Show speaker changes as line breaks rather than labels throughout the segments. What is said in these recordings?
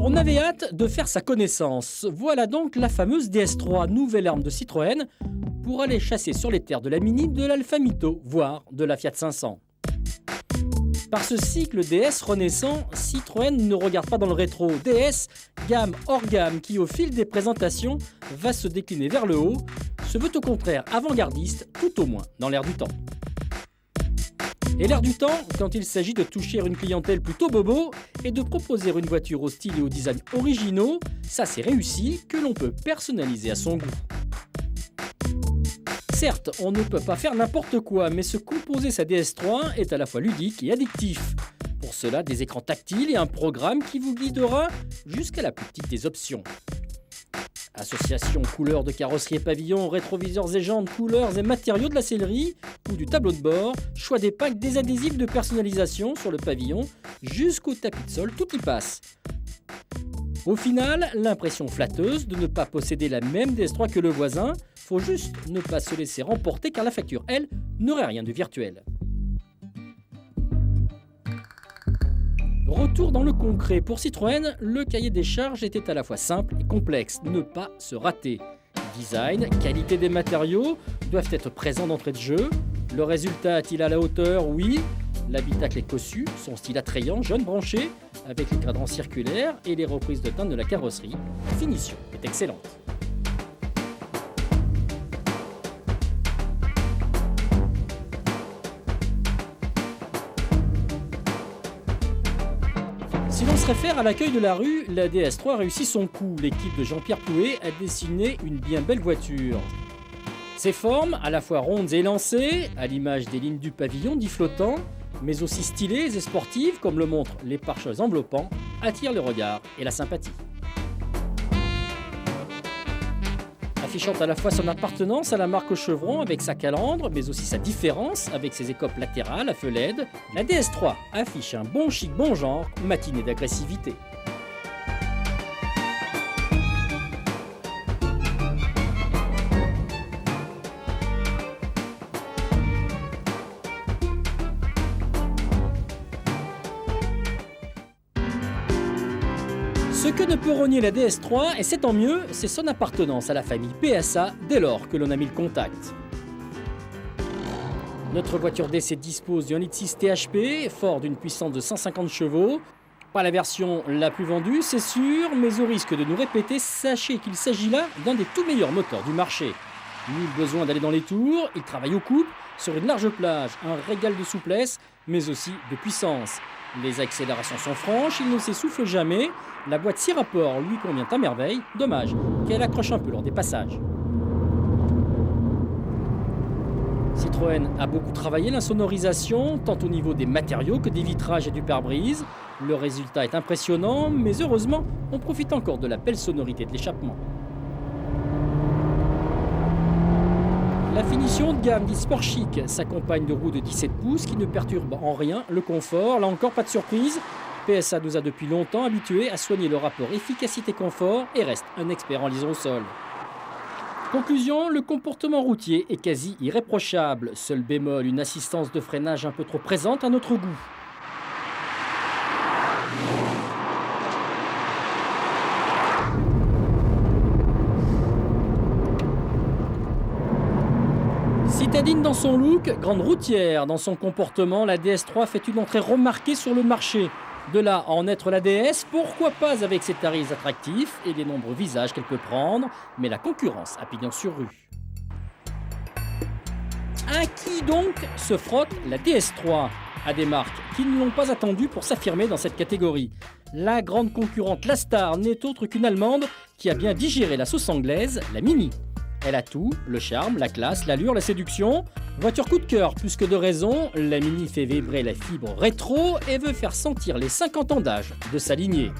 On avait hâte de faire sa connaissance. Voilà donc la fameuse DS3, nouvelle arme de Citroën, pour aller chasser sur les terres de la Mini, de l'Alfa Mito, voire de la Fiat 500. Par ce cycle DS renaissant, Citroën ne regarde pas dans le rétro. DS, gamme hors gamme qui au fil des présentations va se décliner vers le haut, se veut au contraire avant-gardiste, tout au moins dans l'air du temps. Et l'air du temps, quand il s'agit de toucher une clientèle plutôt bobo et de proposer une voiture au style et au design originaux, ça c'est réussi, que l'on peut personnaliser à son goût. Certes, on ne peut pas faire n'importe quoi, mais se composer sa DS3 est à la fois ludique et addictif. Pour cela, des écrans tactiles et un programme qui vous guidera jusqu'à la plus petite des options. Association couleurs de carrosserie et pavillon, rétroviseurs et jantes, couleurs et matériaux de la sellerie ou du tableau de bord, choix des packs, des adhésifs de personnalisation sur le pavillon jusqu'au tapis de sol, tout y passe. Au final, l'impression flatteuse de ne pas posséder la même DS3 que le voisin, faut juste ne pas se laisser remporter car la facture, elle, n'aurait rien de virtuel. Retour dans le concret. Pour Citroën, le cahier des charges était à la fois simple et complexe. Ne pas se rater. Design, qualité des matériaux doivent être présents d'entrée de jeu. Le résultat est-il à la hauteur? Oui. L'habitacle est cossu, son style attrayant, jaune branché, avec les cadrans circulaires et les reprises de teinte de la carrosserie. La finition est excellente. Si l'on se réfère à l'accueil de la rue, la DS3 réussit son coup. L'équipe de Jean-Pierre Plouet a dessiné une bien belle voiture. Ses formes, à la fois rondes et élancées, à l'image des lignes du pavillon dit flottant, mais aussi stylées et sportives, comme le montrent les pare-chocs enveloppants, attirent le regard et la sympathie. Affichant à la fois son appartenance à la marque Chevron avec sa calandre, mais aussi sa différence avec ses écopes latérales à feu LED, la DS3 affiche un bon chic, bon genre, matinée d'agressivité. Ce que ne peut renier la DS3, et c'est tant mieux, c'est son appartenance à la famille PSA dès lors que l'on a mis le contact. Notre voiture DC dispose d'un 1.6 THP, fort d'une puissance de 150 chevaux. Pas la version la plus vendue, c'est sûr, mais au risque de nous répéter, sachez qu'il s'agit là d'un des tout meilleurs moteurs du marché. Nul besoin d'aller dans les tours, il travaille au couple, sur une large plage, un régal de souplesse, mais aussi de puissance. Les accélérations sont franches, il ne s'essouffle jamais. La boîte 6 rapports lui convient à merveille. Dommage qu'elle accroche un peu lors des passages. Citroën a beaucoup travaillé l'insonorisation, tant au niveau des matériaux que des vitrages et du pare-brise. Le résultat est impressionnant, mais heureusement, on profite encore de la belle sonorité de l'échappement. La finition de gamme dit sport chic s'accompagne de roues de 17 pouces qui ne perturbent en rien le confort. Là encore, pas de surprise. PSA nous a depuis longtemps habitués à soigner le rapport efficacité-confort et reste un expert en liaison au sol. Conclusion, le comportement routier est quasi irréprochable. Seul bémol, une assistance de freinage un peu trop présente à notre goût. Citadine dans son look, grande routière dans son comportement, la DS3 fait une entrée remarquée sur le marché. De là à en être la DS, pourquoi pas avec ses tarifs attractifs et les nombreux visages qu'elle peut prendre, mais la concurrence a pignon sur rue. À qui donc se frotte la DS3 ? À des marques qui ne l'ont pas attendu pour s'affirmer dans cette catégorie. La grande concurrente La Star n'est autre qu'une Allemande qui a bien digéré la sauce anglaise, la Mini. Elle a tout, le charme, la classe, l'allure, la séduction. Voiture coup de cœur, plus que de raison, la Mini fait vibrer la fibre rétro et veut faire sentir les 50 ans d'âge de sa lignée.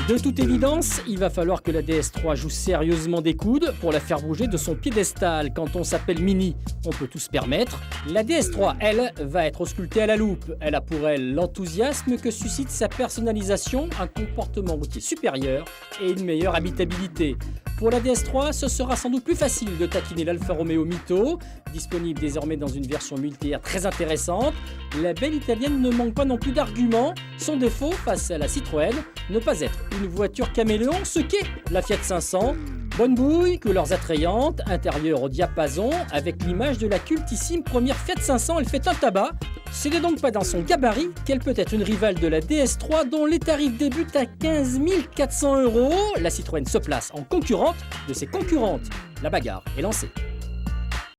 De toute évidence, il va falloir que la DS3 joue sérieusement des coudes pour la faire bouger de son piédestal. Quand on s'appelle Mini, on peut tout se permettre. La DS3, elle, va être auscultée à la loupe. Elle a pour elle l'enthousiasme que suscite sa personnalisation, un comportement routier supérieur et une meilleure habitabilité. Pour la DS3, ce sera sans doute plus facile de taquiner l'Alfa Romeo Mito, disponible désormais dans une version multi-air très intéressante. La belle italienne ne manque pas non plus d'arguments. Son défaut face à la Citroën, ne pas être une voiture caméléon, ce qu'est la Fiat 500. Bonne bouille, couleurs attrayantes, intérieur au diapason, avec l'image de la cultissime première Fiat 500, elle fait un tabac. Ce n'est donc pas dans son gabarit qu'elle peut être une rivale de la DS3 dont les tarifs débutent à 15 400 €. La Citroën se place en concurrente de ses concurrentes. La bagarre est lancée.